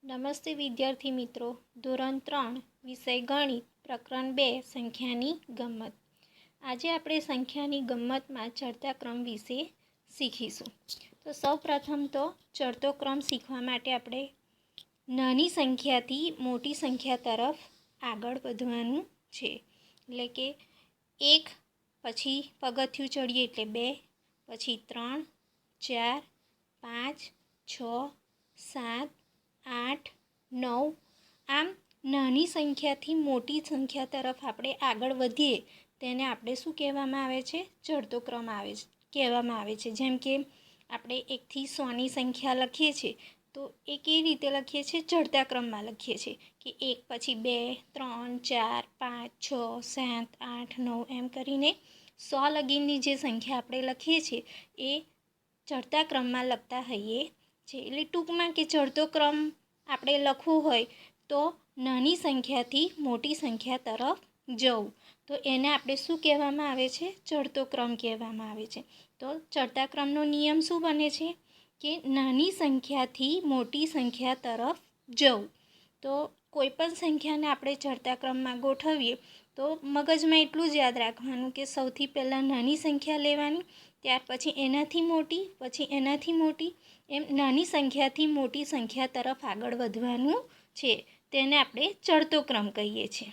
નમસ્તે વિદ્યાર્થી મિત્રો, ધોરણ 3 વિષય ગણિત પ્રકરણ 2 સંખ્યાની ગમ્મત. આજે આપણે સંખ્યાની ગમ્મતમાં ચડતા ક્રમ વિશે શીખીશું. તો સૌપ્રથમ તો ચડતો ક્રમ શીખવા માટે આપણે નાની સંખ્યાથી મોટી સંખ્યા તરફ આગળ વધવાનું છે. એટલે કે 1 પછી પગથિયું ચડીએ એટલે 2, પછી 3, 4, 5, 6, 7, 8, 9 આમ નાની સંખ્યાથી મોટી સંખ્યા તરફ આપણે આગળ વધીએ તેને આપણે શું કહેવામાં આવે છે? ચડતો ક્રમ કહેવામાં આવે છે. જેમ કે આપણે 1થી 100ની સંખ્યા લખીએ છીએ તો એ કેવી રીતે લખીએ છીએ? ચડતા ક્રમમાં લખીએ છીએ કે 1 પછી 2, 3, 4, 5, 6, 7, 8, 9 એમ કરીને 100 લગીની જે સંખ્યા આપણે લખીએ છીએ એ ચડતા ક્રમમાં લખતા હોઈએ છે. એટલે ટૂંકમાં કે ચડતો ક્રમ આપણે લખવું હોય તો નાની સંખ્યાથી મોટી સંખ્યા તરફ જવું, તો એને આપણે શું કહેવામાં આવે છે? ચડતો ક્રમ કહેવામાં આવે છે. તો ચડતા ક્રમનો નિયમ શું બને છે કે નાની સંખ્યાથી મોટી સંખ્યા તરફ જવું. તો કોઈપણ સંખ્યાને આપણે ચડતા ક્રમમાં ગોઠવીએ તો મગજમાં એટલું જ યાદ રાખવાનું કે સૌથી પહેલાં નાની સંખ્યા લેવાની, ત્યાર પછી એનાથી મોટી, પછી એનાથી મોટી, એમ નાની સંખ્યાથી મોટી સંખ્યા તરફ આગળ વધવાનું છે. તેને આપણે ચડતો ક્રમ કહીએ છીએ.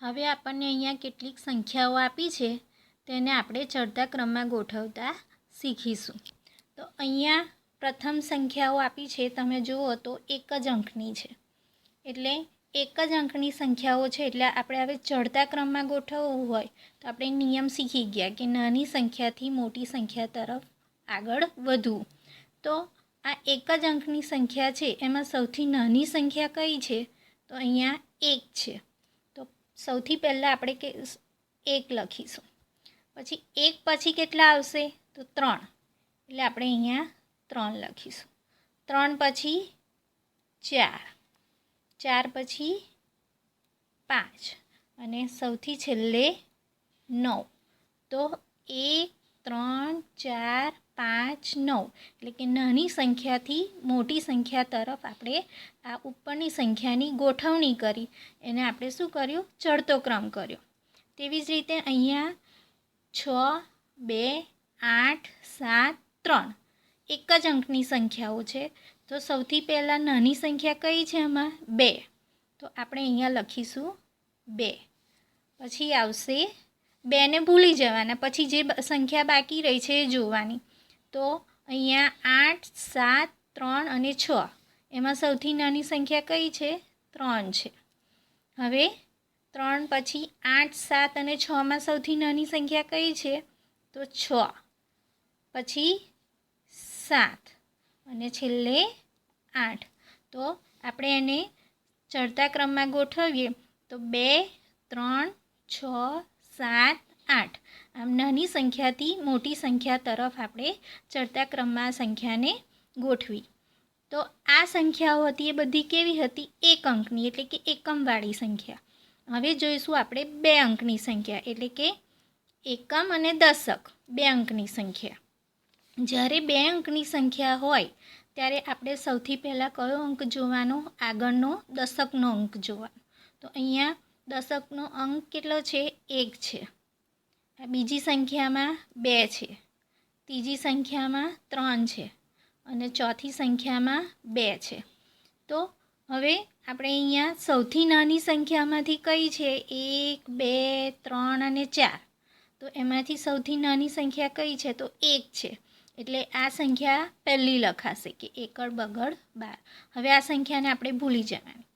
હવે આપણને અહીંયા કેટલીક સંખ્યાઓ આપી છે તેને આપણે ચડતા ક્રમમાં ગોઠવતા શીખીશું. તો અહીંયા પ્રથમ સંખ્યાઓ આપી છે, તમે જુઓ તો એક જ અંકની છે. એટલે એક જ અંકની સંખ્યાઓ છે એટલે આપણે હવે ચડતા ક્રમમાં ગોઠવવું હોય તો આપણે નિયમ શીખી ગયા કે નાની સંખ્યાથી મોટી સંખ્યા તરફ આગળ વધવું. તો આ એક જ અંકની સંખ્યા છે એમાં સૌથી નાની સંખ્યા કઈ છે? તો અહીંયા 1 છે. તો સૌથી પહેલાં આપણે 1 લખીશું. પછી 1 પછી કેટલા આવશે? તો 3. એટલે આપણે અહીંયા 3 લખીશું. 3 પછી 4, 4 પછી 5 અને સૌથી છેલ્લે 9. તો 1, 3, 4, 5, 9 એટલે કે નાની સંખ્યાથી મોટી સંખ્યા તરફ આપણે આ ઉપરની સંખ્યાની ગોઠવણી કરી, એને આપણે શું કર્યું? ચડતો ક્રમ કર્યો. તેવી જ રીતે અહીંયા 6, 2, 8, 7, 3 એક જ અંકની સંખ્યાઓ છે. તો સૌથી પહેલાં નાની સંખ્યા કઈ છે? આમાં 2. તો આપણે અહીંયા લખીશું 2. પછી આવશે 2ને ભૂલી જવાના, પછી જે સંખ્યા બાકી રહી છે એ જોવાની. તો અહીંયા 8, 7, 3 અને 6 એમાં સૌથી નાની સંખ્યા કઈ છે? 3 છે. હવે 3 પછી 8, 7 અને 6માં સૌથી નાની સંખ્યા કઈ છે? તો 6. પછી 7 અને છેલ્લે 8. તો આપણે એને ચડતા ક્રમમાં ગોઠવીએ તો 2, 3, 6, 7, 8 આમ નાની સંખ્યાથી મોટી સંખ્યા તરફ આપણે ચડતા ક્રમમાં સંખ્યાને ગોઠવી. તો આ સંખ્યાઓ હતી એ બધી કેવી હતી? એક અંકની, એટલે કે એકમવાળી સંખ્યા. હવે જોઈશું આપણે 2 અંકની સંખ્યા, એટલે કે એકમ અને દશક 2 અંકની સંખ્યા. જ્યારે 2 અંકની સંખ્યા હોય ત્યારે આપણે સૌથી પહેલાં કયો અંક જોવાનો? આગળનો દશકનો અંક જોવાનો. તો અહીંયા દશકનો અંક કેટલો છે? 1 છે. બીજી સંખ્યામાં 2 છે, ત્રીજી સંખ્યામાં 3 છે અને ચોથી સંખ્યામાં 2 છે. તો હવે આપણે અહીંયા સૌથી નાની સંખ્યામાંથી કઈ છે? 1, 2, 3 અને 4. તો એમાંથી સૌથી નાની સંખ્યા કઈ છે? તો 1 છે. એટલે આ સંખ્યા પહેલી લખાશે કે એકડ બગડ 12. હવે આ સંખ્યાને આપણે ભૂલી જવાની.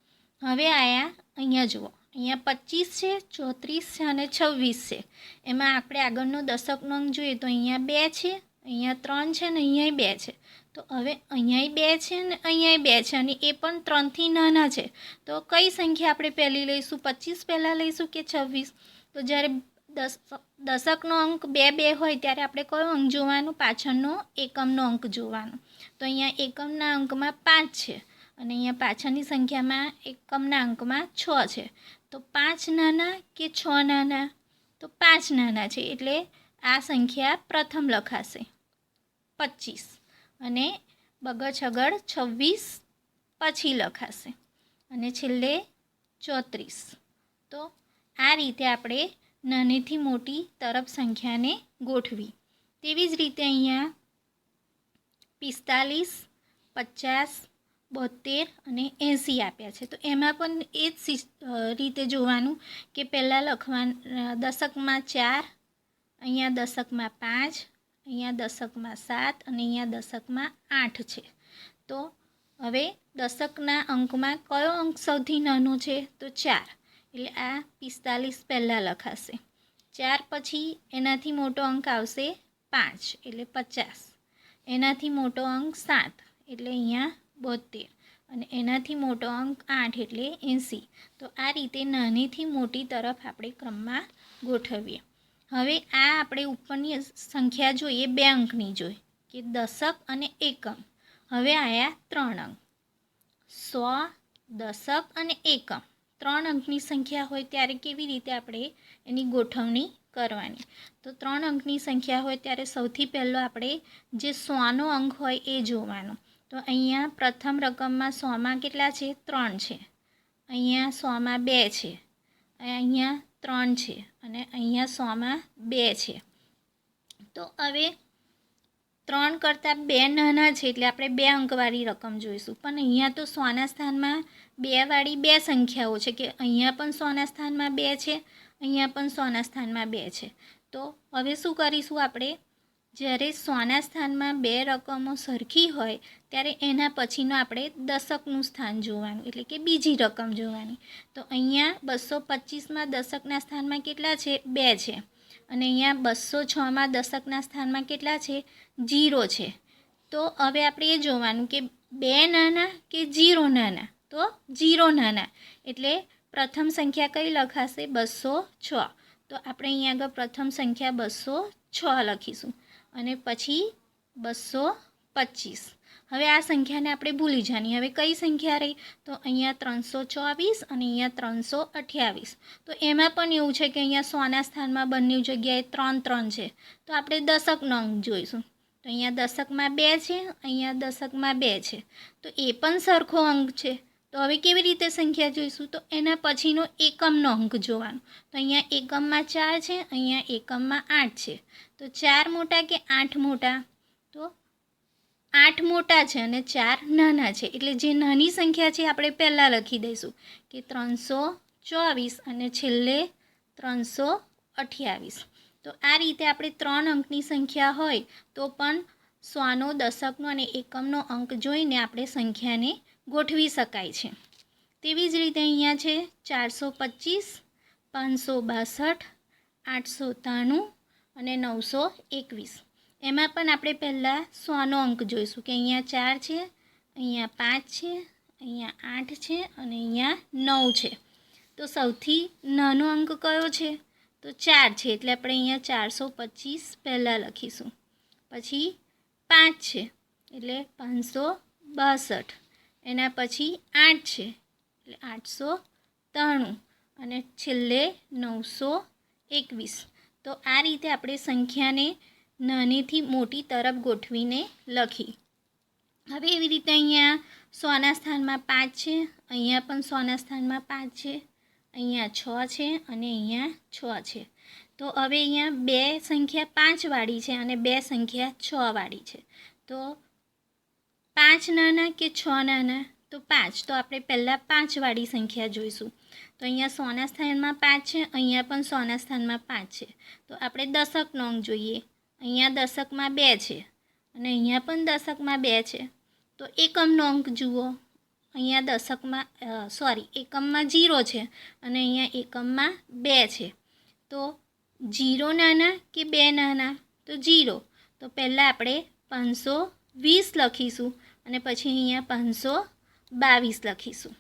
હવે અહીંયા જુઓ, અહીંયા 25 છે, 34 છે અને 26 છે. એમાં આપણે આગળનો દશકનો અંક જોઈએ તો અહીંયા 2 છે, અહીંયા 3 છે અને અહીંયાય 2 છે. તો હવે અહીંયાય 2 છે અને અહીંયાય 2 છે અને એ પણ 3થી નાના છે. તો કઈ સંખ્યા આપણે પહેલી લઈશું? 25 પહેલાં લઈશું કે 26? તો જ્યારે દશકનો અંક 2, 2 હોય ત્યારે આપણે કયો અંક જોવાનો? પાછળનો એકમનો અંક જોવાનો. તો અહીંયા એકમના અંકમાં 5 છે અને અહીંયા પાછળની સંખ્યામાં એકમના અંકમાં 6 છે. તો 5 નાના કે 6 નાના? તો 5 નાના છે. એટલે આ સંખ્યા પ્રથમ લખાશે 25 અને બગડ છગડ 26 પછી લખાશે અને છેલ્લે 34. તો આ રીતે આપણે નાનીથી મોટી તરફ સંખ્યાને ગોઠવી. તેવી જ રીતે અહીંયા 45, 50, 72 અને 80 આપ્યા છે. તો એમાં પણ એ જ રીતે જોવાનું કે પહેલાં લખવાનું દશકમાં 4, અહીંયા દશકમાં 5, અહીંયા દશકમાં 7 અને અહીંયા દશકમાં 8 છે. તો હવે દશકના અંકમાં કયો અંક સૌથી નાનો છે? તો 4. એટલે આ 45 પહેલાં લખાશે. 4 પછી એનાથી મોટો અંક આવશે 5 એટલે 50. એનાથી મોટો અંક 7 એટલે અહીંયા 72 અને એનાથી મોટો અંક 8 એટલે 80. તો આ રીતે નાનીથી મોટી તરફ આપણે ક્રમમાં ગોઠવીએ. હવે આ આપણે ઉપરની સંખ્યા જોઈએ 2 અંકની જોઈ કે દશક અને એકમ. હવે આવ્યા 3 અંક 100, દશક અને એકમ. 3 અંકની સંખ્યા હોય ત્યારે કેવી રીતે આપણે એની ગોઠવણી કરવાની? તો 3 અંકની સંખ્યા હોય ત્યારે સૌથી પહેલો આપણે જે 100નો અંક હોય એ જોવાનો. તો અહીંયા પ્રથમ રકમમાં 100માં કેટલા છે? 3 છે. અહીંયા 100માં 2 છે. અહીંયા 3 છે અને અહીંયા 100માં 2 છે. તો હવે 3 કરતાં 2 નાના છે એટલે આપણે 2 અંકવાળી રકમ જોઈશું. પણ અહીંયા તો 100ના સ્થાનમાં 2 વાળી 2 સંખ્યાઓ છે કે અહીંયા પણ 100ના સ્થાનમાં 2 છે, અહીંયા પણ 100ના સ્થાનમાં 2 છે. તો હવે શું કરીશું આપણે? જ્યારે 100ના સ્થાનમાં 2 રકમો સરખી હોય ત્યારે એના પછીનું આપણે દશકનું સ્થાન જોવાનું એટલે કે બીજી રકમ જોવાની. તો અહીંયા 225માં દશકના સ્થાનમાં કેટલા છે? 2 છે અને અહીંયા 206માં દશકના સ્થાનમાં કેટલા છે? 0 છે. તો હવે આપણે એ જોવાનું કે 2 નાના કે 0 નાના? તો 0 નાના એટલે પ્રથમ સંખ્યા કઈ લખાશે? 206. તો આપણે અહીંયા આગળ પ્રથમ સંખ્યા 206 લખીશું અને પછી 225. હવે આ સંખ્યાને આપણે ભૂલી જવાની. હવે કઈ સંખ્યા રહી? તો અહીંયા 324 અને અહીંયા 328. તો એમાં પણ એવું છે કે અહીંયા 100ના સ્થાનમાં બંને જગ્યાએ 3 3 છે. તો આપણે દશકનો અંક જોઈશું. તો અહીંયા દશકમાં 2 છે, અહીંયા દશકમાં 2 છે. તો એ પણ સરખો અંક છે. તો હવે કેવી રીતે સંખ્યા જોઈશું? તો એના પછીનો એકમનો અંક જોવાનો. તો અહીંયા એકમમાં 4 છે, અહીંયા એકમમાં 8 છે. તો 4 મોટા કે 8 મોટા? તો 8 મોટા છે અને 4 નાના છે. એટલે જે નાની સંખ્યા છે આપણે પહેલાં લખી દઈશું કે 324 અને છેલ્લે 328. તો આ રીતે આપણે 3 અંકની સંખ્યા હોય તો પણ 100નો, દશકનો અને એકમનો અંક જોઈને આપણે સંખ્યાને ગોઠવી શકાય છે. તેવી જ રીતે અહીંયા છે 425, 562, 893 અને 921. એમાં પણ આપણે પહેલાં 100નો અંક જોઈશું કે અહીંયા 4 છે, અહીંયા 5 છે, અહીંયા 8 છે અને અહીંયા 9 છે. તો સૌથી નાનો અંક કયો છે? તો 4 છે એટલે આપણે અહીંયા 425 પહેલાં લખીશું. પછી 5 છે એટલે 562. એના પછી 8 છે એટલે 893 અને છેલ્લે 921. તો આ રીતે આપણે સંખ્યાને નાનીથી મોટી તરફ ગોઠવીને લખી. હવે એવી રીતે અહીંયા 100ના સ્થાનમાં 5 છે, અહીંયા પણ 100ના સ્થાનમાં 5 છે, અહીંયા 6 છે અને અહીંયા 6 છે. તો હવે અહીંયા 2 સંખ્યા 5 વાળી છે અને 2 સંખ્યા 6 વાળી છે. તો 5 નાના કે 6 નાના? તો 5. તો આપણે પહેલાં 5 વાળી સંખ્યા જોઈશું. તો અહીંયા 100ના સ્થાનમાં 5 છે, અહીંયા પણ 100ના સ્થાનમાં 5 છે. તો આપણે દશકનો અંક જોઈએ. અહીંયા દશકમાં 2 છે અને અહીંયા પણ દશકમાં 2 છે. તો એકમનો અંક જુઓ. અહીંયા દશકમાં એકમમાં 0 છે અને અહીંયા એકમમાં 2 છે. તો 0 નાના કે 2 નાના? તો 0. તો પહેલાં આપણે 520 લખીશું અને પછી અહીંયા 522 લખીશું.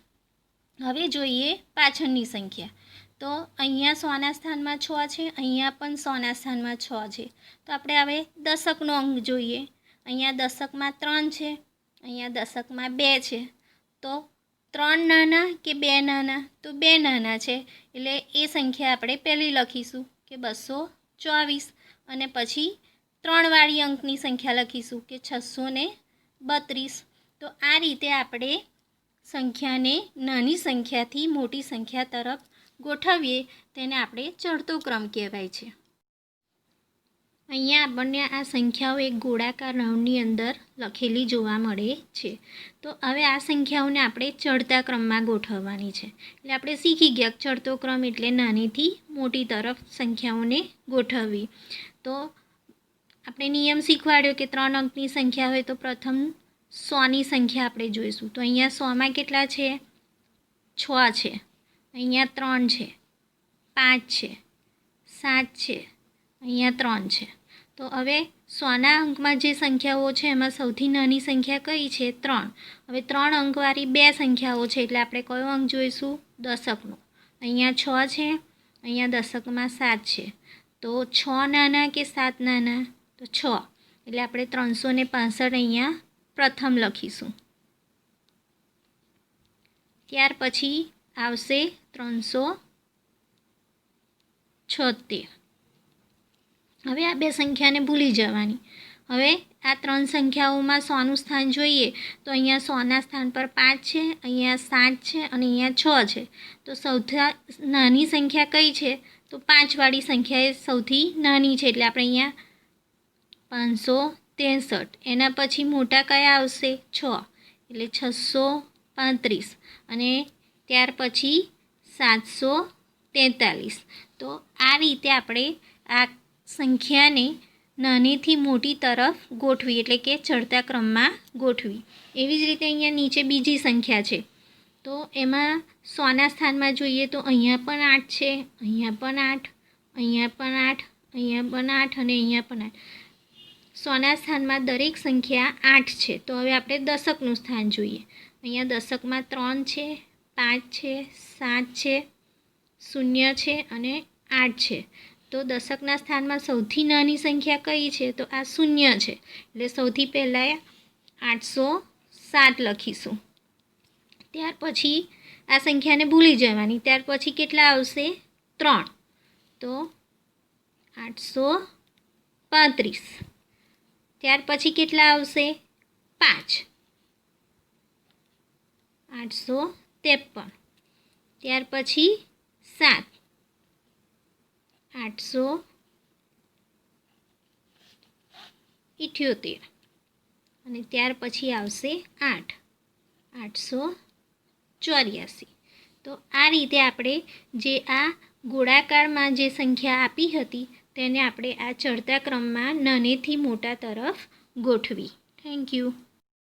હવે જોઈએ પાછળની સંખ્યા. તો અહીંયા 100ના સ્થાનમાં 6 છે, અહીંયા પણ 100ના સ્થાનમાં 6 છે. તો આપણે હવે દશકનો અંક જોઈએ. અહીંયા દશકમાં 3 છે, અહીંયા દશકમાં 2 છે. તો 3 નાના કે 2 નાના? તો 2 નાના છે એટલે એ સંખ્યા આપણે પહેલી લખીશું કે 224 અને પછી 3 વાળી અંકની સંખ્યા લખીશું કે 632. તો આ રીતે આપણે સંખ્યાને નાની સંખ્યાથી મોટી સંખ્યા તરફ ગોઠવીએ તેને આપણે ચડતો ક્રમ કહેવાય છે. અહીંયા આપણને આ સંખ્યાઓ એક ગોળાકાર રાઉન્ડની અંદર લખેલી જોવા મળે છે. તો હવે આ સંખ્યાઓને આપણે ચડતા ક્રમમાં ગોઠવવાની છે. એટલે આપણે શીખી ગયા ચડતો ક્રમ એટલે નાનીથી મોટી તરફ સંખ્યાઓને ગોઠવવી. તો આપણે નિયમ શીખવાડ્યો કે 3 અંકની સંખ્યા હોય તો પ્રથમ 100ની સંખ્યા આપણે જોઈશું. તો અહીંયા 100માં કેટલા છે? 6 છે. અહીંયા 3 છે, 5 છે, 7 છે, અહીંયા 3 છે. તો હવે 100ના અંકમાં જે સંખ્યાઓ છે એમાં સૌથી નાની સંખ્યા કઈ છે? 3. હવે 3 અંકવાળી 2 સંખ્યાઓ છે એટલે આપણે કયો અંક જોઈશું? દશકનો. અહીંયા 6 છે, અહીંયા દશકમાં 7 છે. તો 6 નાના કે 7 નાના? તો 6. એટલે આપણે 365 અહીંયા પ્રથમ લખીશું. ત્યાર પછી આવશે 376. હવે આ બે સંખ્યાને ભૂલી જવાની. હવે આ 3 સંખ્યાઓમાં 100નું સ્થાન જોઈએ તો અહીંયા 100ના સ્થાન પર 5 છે, અહીંયા 7 છે અને અહીંયા 6 છે. તો સૌથી નાની સંખ્યા કઈ છે? તો 5વાળી સંખ્યા એ સૌથી નાની છે એટલે આપણે અહીંયા 563. એના પછી મોટા કયા આવશે? 6 એટલે 635 અને ત્યાર પછી 743. તો આ રીતે આપણે આ સંખ્યાને નાનીથી મોટી તરફ ગોઠવી એટલે કે ચડતા ક્રમમાં ગોઠવી. એવી જ રીતે અહીંયા નીચે બીજી સંખ્યા છે. તો એમાં 100ના સ્થાનમાં જોઈએ તો અહીંયા પણ 8 છે, અહીંયા પણ 8, અહીંયા પણ 8, અહીંયા પણ 8 અને અહીંયા પણ 8. 100ના સ્થાનમાં દરેક સંખ્યા 8 છે. તો હવે આપણે દશકનું સ્થાન જોઈએ. અહીંયા દશકમાં 3 છે, 5 છે, 7 છે, 0 છે અને 8 છે. તો દશકના સ્થાનમાં સૌથી નાની સંખ્યા કઈ છે? તો આ 0 છે. એટલે સૌથી પહેલાં 807 લખીશું. ત્યાર પછી આ સંખ્યાને ભૂલી જવાની. ત્યાર પછી કેટલા આવશે? 3. તો 835. ત્યાર પછી કેટલા આવશે? 5. 853. ત્યાર પછી 7. 878 અને ત્યાર પછી આવશે 8. 884. તો આ રીતે આપણે જે આ ગોળાકારમાં જે સંખ્યા આપી હતી તેને આપણે આ ચડતા ક્રમમાં નાનેથી મોટા તરફ ગોઠવી. Thank you.